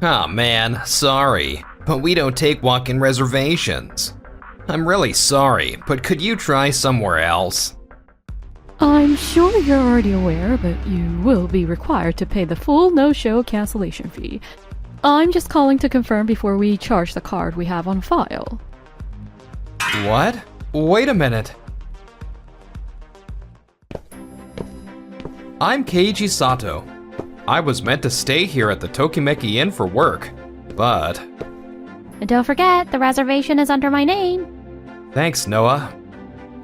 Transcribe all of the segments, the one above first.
Aw man, sorry, but we don't take walk-in reservations. I'm really sorry, but could you try somewhere else? I'm sure you're already aware, but you will be required to pay the full no-show cancellation fee. I'm just calling to confirm before we charge the card we have on file. What? Wait a minute. I'm Keiji Sato. I was meant to stay here at the Tokimeki Inn for work, but... And don't forget, the reservation is under my name. Thanks, Noah.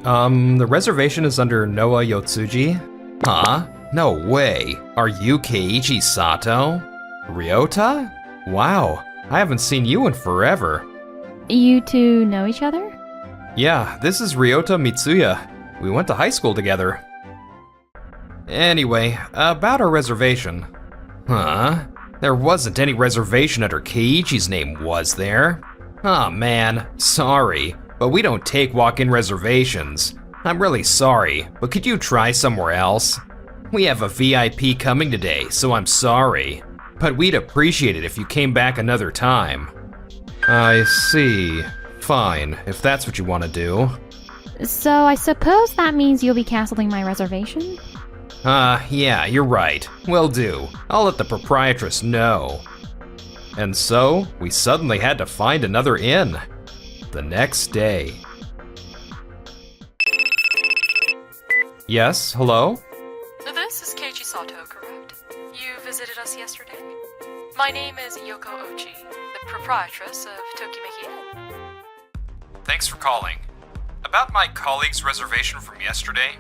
The reservation is under Noah Yotsuji? Huh? No way. Are you Keiichi Sato? Ryota? Wow, I haven't seen you in forever. You two know each other? Yeah, this is Ryota Mitsuya. We went to high school together. Anyway, about our reservation. Huh? There wasn't any reservation under Keiichi's name, was there? Aw man, sorry, but we don't take walk-in reservations. I'm really sorry, but could you try somewhere else? We have a VIP coming today, so I'm sorry. But we'd appreciate it if you came back another time. I see. Fine, if that's what you want to do. So I suppose that means you'll be canceling my reservation? Yeah, you're right. Will do. I'll let the proprietress know. And so, we suddenly had to find another inn. The next day. Yes, hello? This is Keiichi Sato, correct? You visited us yesterday? My name is Yoko Ochi, the proprietress of Tokimeki Inn. Thanks for calling. About my colleague's reservation from yesterday?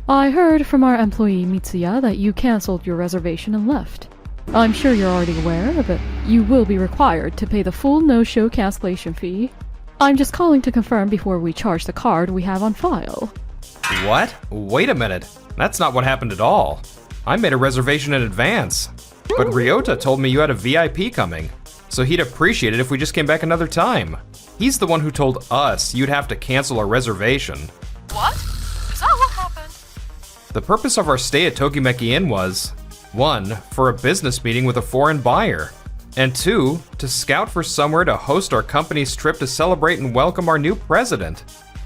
I heard from our employee Mitsuya that you canceled your reservation and left. I'm sure you're already aware, but you will be required to pay the full no-show cancellation fee. I'm just calling to confirm before we charge the card we have on file. What? Wait a minute. That's not what happened at all. I made a reservation in advance. But Ryota told me you had a VIP coming, so he'd appreciate it if we just came back another time. He's the one who told us you'd have to cancel our reservation. What? Is that what happened? The purpose of our stay at Tokimeki Inn was 1. For a business meeting with a foreign buyer, and 2. To scout for somewhere to host our company's trip to celebrate and welcome our new president.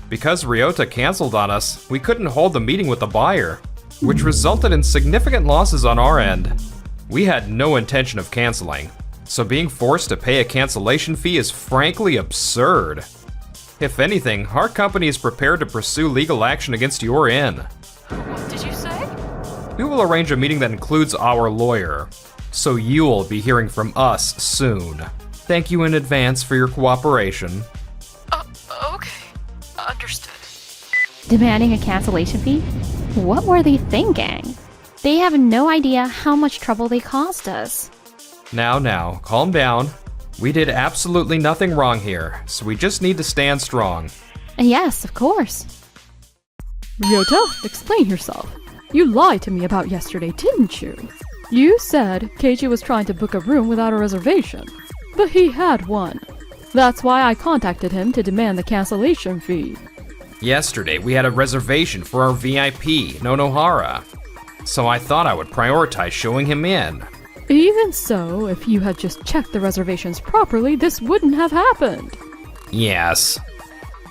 Because Ryota canceled on us, we couldn't hold the meeting with the buyer, which resulted in significant losses on our end. We had no intention of canceling, so being forced to pay a cancellation fee is frankly absurd. If anything, our company is prepared to pursue legal action against your inn. What did you say? We will arrange a meeting that includes our lawyer, so you'll be hearing from us soon. Thank you in advance for your cooperation. Okay. Understood. Demanding a cancellation fee? What were they thinking? They have no idea how much trouble they caused us. Now, calm down. We did absolutely nothing wrong here, so we just need to stand strong. Yes, of course. Ryota, explain yourself. You lied to me about yesterday, didn't you? You said Keiichi was trying to book a room without a reservation, but he had one. That's why I contacted him to demand the cancellation fee. Yesterday, we had a reservation for our VIP, Nonohara, so I thought I would prioritize showing him in. Even so, if you had just checked the reservations properly, this wouldn't have happened. Yes.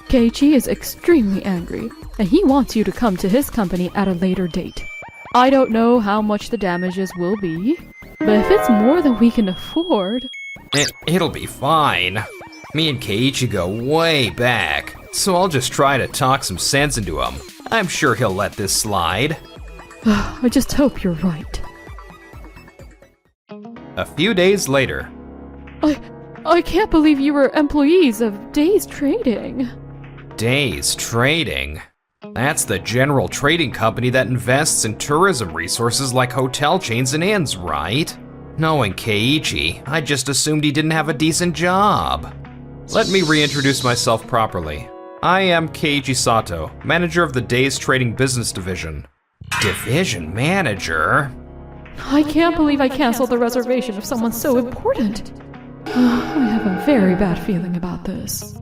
Keiichi is extremely angry, and he wants you to come to his company at a later date. I don't know how much the damages will be, but if it's more than we can afford... It'll be fine. Me and Keiichi go way back, so I'll just try to talk some sense into him. I'm sure he'll let this slide. I just hope you're right. A few days later. I can't believe you were employees of Days Trading. Days Trading? That's the general trading company that invests in tourism resources like hotel chains and inns, right? Knowing Keiichi, I just assumed he didn't have a decent job. Let me reintroduce myself properly. I am Keiichi Sato, manager of the Days Trading Business Division. Division manager? I can't believe I canceled the reservation of someone so important. I have a very bad feeling about this.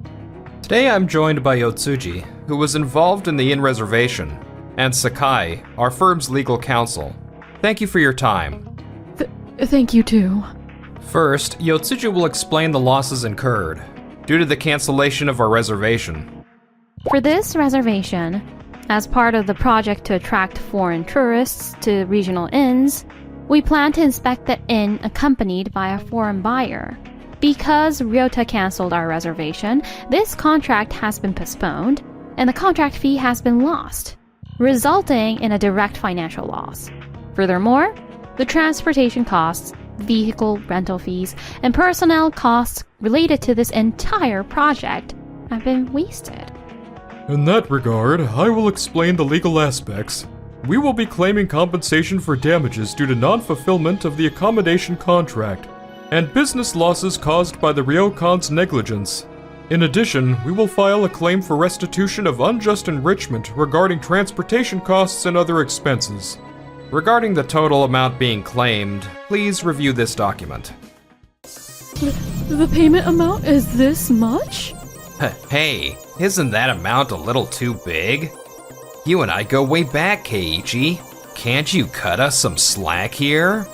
Today I'm joined by Yotsuji, who was involved in the inn reservation, and Sakai, our firm's legal counsel. Thank you for your time. Thank you too. First, Yotsuju will explain the losses incurred due to the cancellation of our reservation. For this reservation, as part of the project to attract foreign tourists to regional inns, we plan to inspect the inn accompanied by a foreign buyer. Because Ryota canceled our reservation, this contract has been postponed, and the contract fee has been lost, resulting in a direct financial loss. Furthermore, the transportation costs, vehicle rental fees, and personnel costs related to this entire project have been wasted. In that regard, I will explain the legal aspects. We will be claiming compensation for damages due to non-fulfillment of the accommodation contract and business losses caused by the ryokon's negligence. In addition, we will file a claim for restitution of unjust enrichment regarding transportation costs and other expenses. Regarding the total amount being claimed, please review this document. The payment amount is this much? Hey, isn't that amount a little too big? You and I go way back, Keiichi. Can't you cut us some slack here?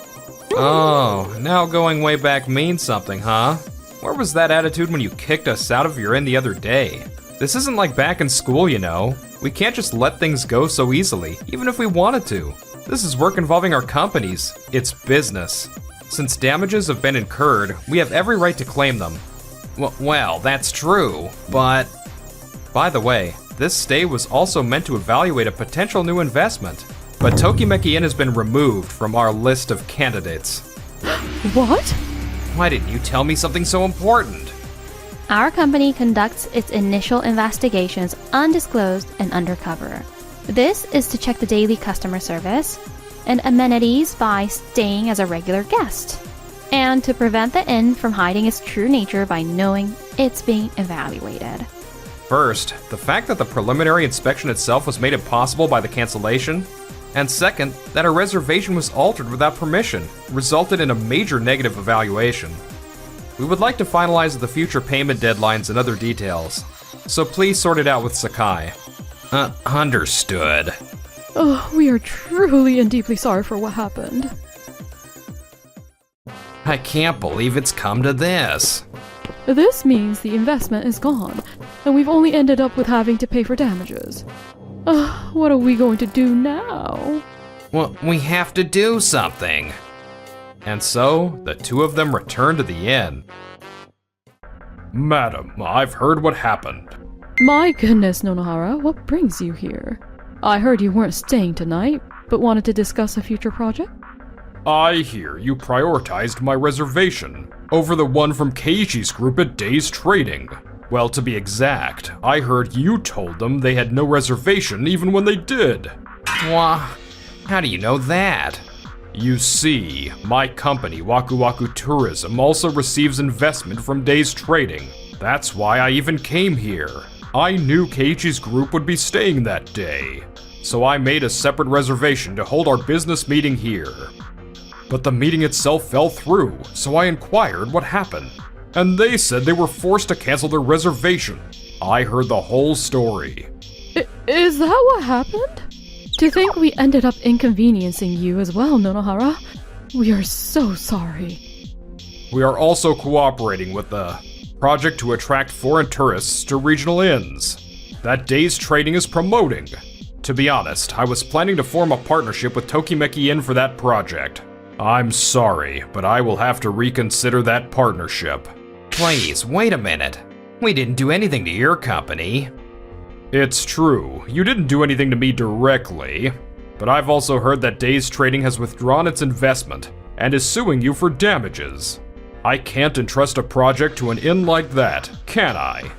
Oh, now going way back means something, huh? Where was that attitude when you kicked us out of your inn the other day? This isn't like back in school, you know. We can't just let things go so easily, even if we wanted to. This is work involving our companies. It's business. Since damages have been incurred, we have every right to claim them. Well, that's true, but... By the way, this stay was also meant to evaluate a potential new investment, but Tokimeki Inn has been removed from our list of candidates. What? Why didn't you tell me something so important? Our company conducts its initial investigations undisclosed and undercover. This is to check the daily customer service and amenities by staying as a regular guest, and to prevent the inn from hiding its true nature by knowing it's being evaluated. First, the fact that the preliminary inspection itself was made impossible by the cancellation, and second, that a reservation was altered without permission, resulted in a major negative evaluation. We would like to finalize the future payment deadlines and other details, so please sort it out with Sakai. Understood. Oh, we are truly and deeply sorry for what happened. I can't believe it's come to this. This means the investment is gone, and we've only ended up with having to pay for damages. What are we going to do now? Well, we have to do something. And so, the two of them returned to the inn. Madam, I've heard what happened. My goodness, Nonohara, what brings you here? I heard you weren't staying tonight, but wanted to discuss a future project? I hear you prioritized my reservation over the one from Keiichi's group at Day's Trading. Well, to be exact, I heard you told them they had no reservation even when they did. Wah, how do you know that? You see, my company, Waku Waku Tourism, also receives investment from Day's Trading. That's why I even came here. I knew Keiichi's group would be staying that day, so I made a separate reservation to hold our business meeting here. But the meeting itself fell through, so I inquired what happened, and they said they were forced to cancel their reservation. I heard the whole story. Is that what happened? To think we ended up inconveniencing you as well, Nonohara. We are so sorry. We are also cooperating with the project to attract foreign tourists to regional inns that Day's Trading is promoting. To be honest, I was planning to form a partnership with Tokimeki Inn for that project. I'm sorry, but I will have to reconsider that partnership. Please, wait a minute. We didn't do anything to your company. It's true, you didn't do anything to me directly, but I've also heard that Day's Trading has withdrawn its investment and is suing you for damages. I can't entrust a project to an inn like that, can I?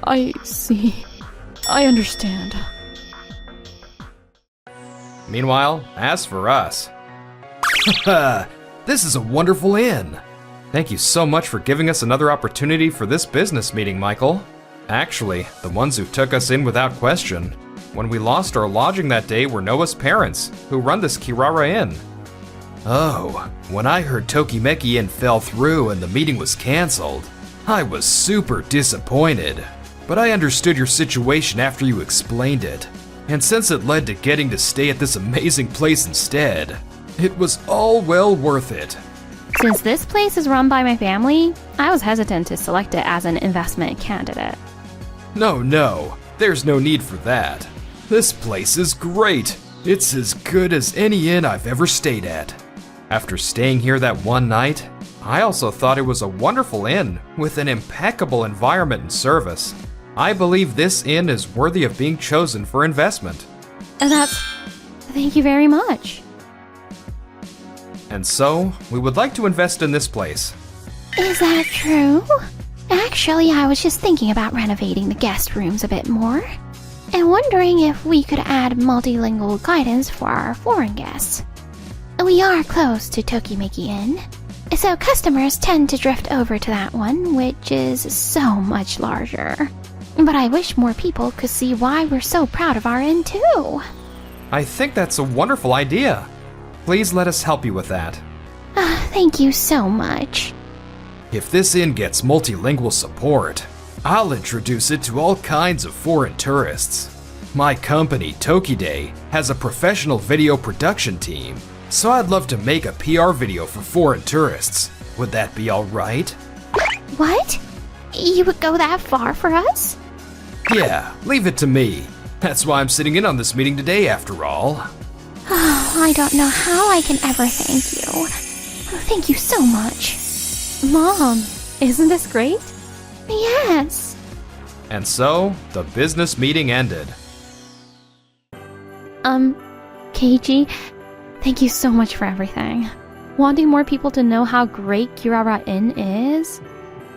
I see. I understand. Meanwhile, as for us... This is a wonderful inn. Thank you so much for giving us another opportunity for this business meeting, Michael. Actually, the ones who took us in without question. When we lost our lodging that day were Noah's parents, who run this Kirara Inn. Oh, when I heard Tokimeki Inn fell through and the meeting was canceled, I was super disappointed. But I understood your situation after you explained it. And since it led to getting to stay at this amazing place instead, it was all well worth it. Since this place is run by my family, I was hesitant to select it as an investment candidate. No, there's no need for that. This place is great. It's as good as any inn I've ever stayed at. After staying here that one night, I also thought it was a wonderful inn with an impeccable environment and service. I believe this inn is worthy of being chosen for investment. Thank you very much. And so, we would like to invest in this place. Is that true? Actually, I was just thinking about renovating the guest rooms a bit more, and wondering if we could add multilingual guidance for our foreign guests. We are close to Tokimeki Inn, so customers tend to drift over to that one, which is so much larger. But I wish more people could see why we're so proud of our inn too. I think that's a wonderful idea. Please let us help you with that. Thank you so much. If this inn gets multilingual support, I'll introduce it to all kinds of foreign tourists. My company, Tokide, has a professional video production team, so I'd love to make a PR video for foreign tourists. Would that be alright? What? You would go that far for us? Yeah, leave it to me. That's why I'm sitting in on this meeting today, after all. Oh, I don't know how I can ever thank you. Thank you so much. Mom, isn't this great? Yes. And so, the business meeting ended. Keiji, thank you so much for everything. Wanting more people to know how great Kirara Inn is?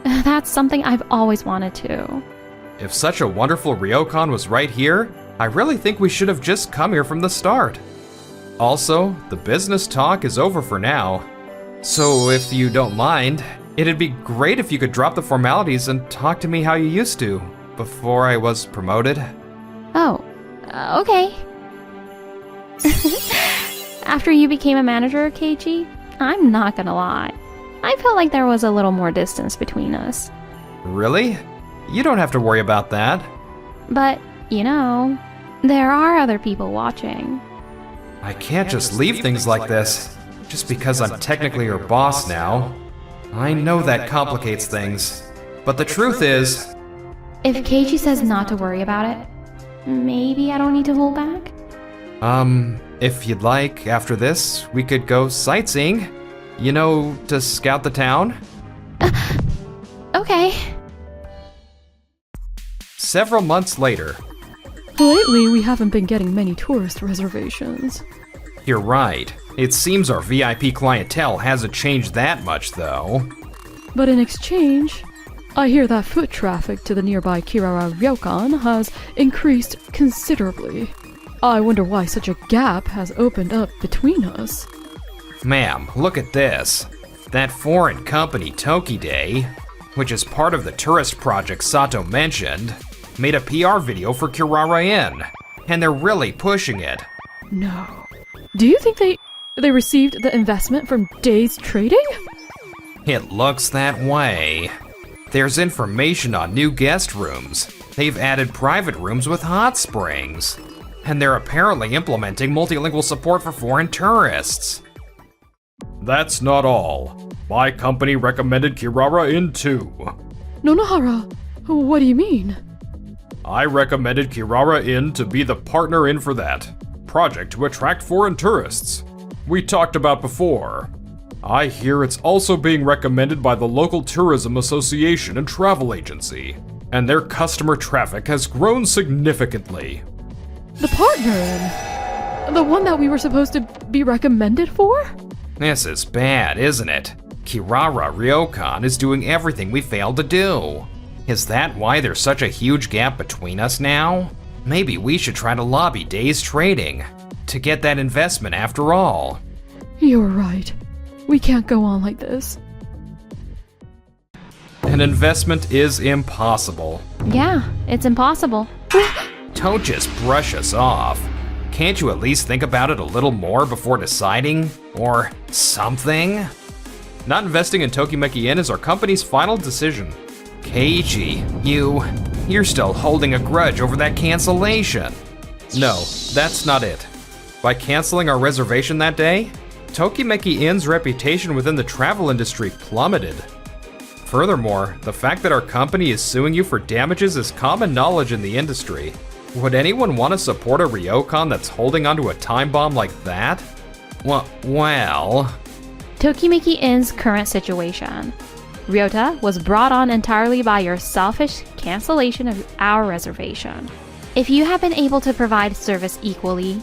That's something I've always wanted to. If such a wonderful ryokan was right here, I really think we should have just come here from the start. Also, the business talk is over for now. So if you don't mind, it'd be great if you could drop the formalities and talk to me how you used to, before I was promoted. Oh, okay. After you became a manager, Keiji, I'm not gonna lie. I felt like there was a little more distance between us. Really? You don't have to worry about that. But, you know, there are other people watching. I can't just leave things like this, just because I'm technically your boss now. I know that complicates things, but the truth is... If Keiji says not to worry about it, maybe I don't need to hold back? If you'd like, after this, we could go sightseeing. You know, to scout the town? Okay. Several months later. Lately, we haven't been getting many tourist reservations. You're right. It seems our VIP clientele hasn't changed that much, though. But in exchange, I hear that foot traffic to the nearby Kirara Ryokan has increased considerably. I wonder why such a gap has opened up between us. Ma'am, look at this. That foreign company Tokide, which is part of the tourist project Sato mentioned, made a PR video for Kirara Inn, and they're really pushing it. No. Do you think they received the investment from Day's Trading? It looks that way. There's information on new guest rooms. They've added private rooms with hot springs. And they're apparently implementing multilingual support for foreign tourists. That's not all. My company recommended Kirara Inn too. Nonohara, what do you mean? I recommended Kirara Inn to be the partner in for that project to attract foreign tourists we talked about before. I hear it's also being recommended by the local tourism association and travel agency, and their customer traffic has grown significantly. The partner in? The one that we were supposed to be recommended for? This is bad, isn't it? Kirara Ryokan is doing everything we failed to do. Is that why there's such a huge gap between us now? Maybe we should try to lobby Day's Trading to get that investment after all. You're right. We can't go on like this. An investment is impossible. Yeah, it's impossible. Don't just brush us off. Can't you at least think about it a little more before deciding? Or something? Not investing in Tokimeki Inn is our company's final decision. Keiji, you're still holding a grudge over that cancellation. No, that's not it. By canceling our reservation that day, Tokimeki Inn's reputation within the travel industry plummeted. Furthermore, the fact that our company is suing you for damages is common knowledge in the industry. Would anyone want to support a ryokan that's holding onto a time bomb like that? Well... Tokimeki Inn's current situation. Ryota was brought on entirely by your selfish cancellation of our reservation. If you had been able to provide service equally,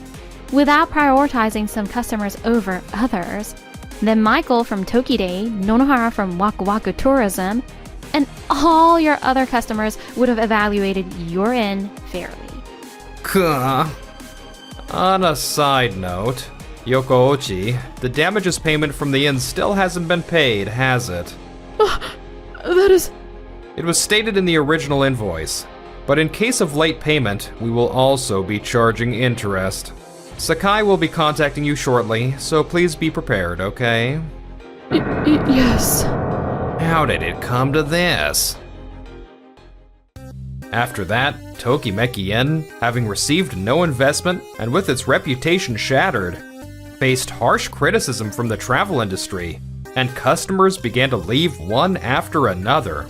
without prioritizing some customers over others, then Michael from Tokide, Nonohara from Waku Waku Tourism, and all your other customers would have evaluated your inn fairly. On a side note, Yoko-ochi, the damages payment from the inn still hasn't been paid, has it? That is... It was stated in the original invoice, but in case of late payment, we will also be charging interest. Sakai will be contacting you shortly, so please be prepared, okay? Yes. How did it come to this? After that, Tokimeki Inn, having received no investment and with its reputation shattered, faced harsh criticism from the travel industry, and customers began to leave one after another.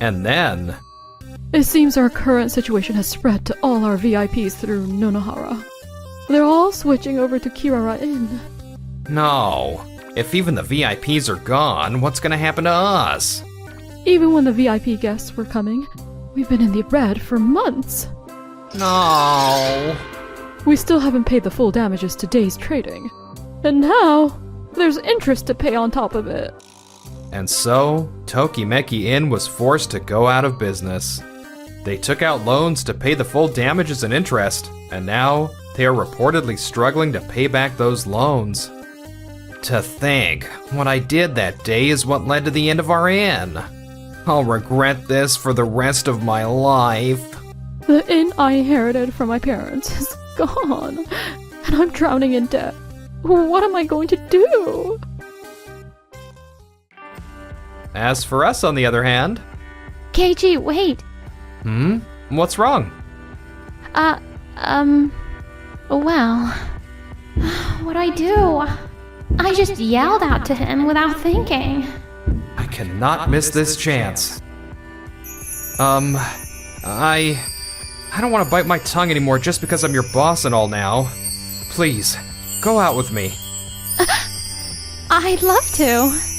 And then... It seems our current situation has spread to all our VIPs through Nonohara. They're all switching over to Kirara Inn. No. If even the VIPs are gone, what's gonna happen to us? Even when the VIP guests were coming, we've been in the red for months. No. We still haven't paid the full damages to Day's trading. And now, there's interest to pay on top of it. And so, Tokimeki Inn was forced to go out of business. They took out loans to pay the full damages and interest, and now they are reportedly struggling to pay back those loans. To think, what I did that day is what led to the end of our inn. I'll regret this for the rest of my life. The inn I inherited from my parents is gone, and I'm drowning in debt. What am I going to do? As for us, on the other hand... Keiji, wait! What's wrong? Well, what'd I do? I just yelled out to him without thinking. I cannot miss this chance. I don't want to bite my tongue anymore just because I'm your boss and all now. Please, go out with me. I'd love to.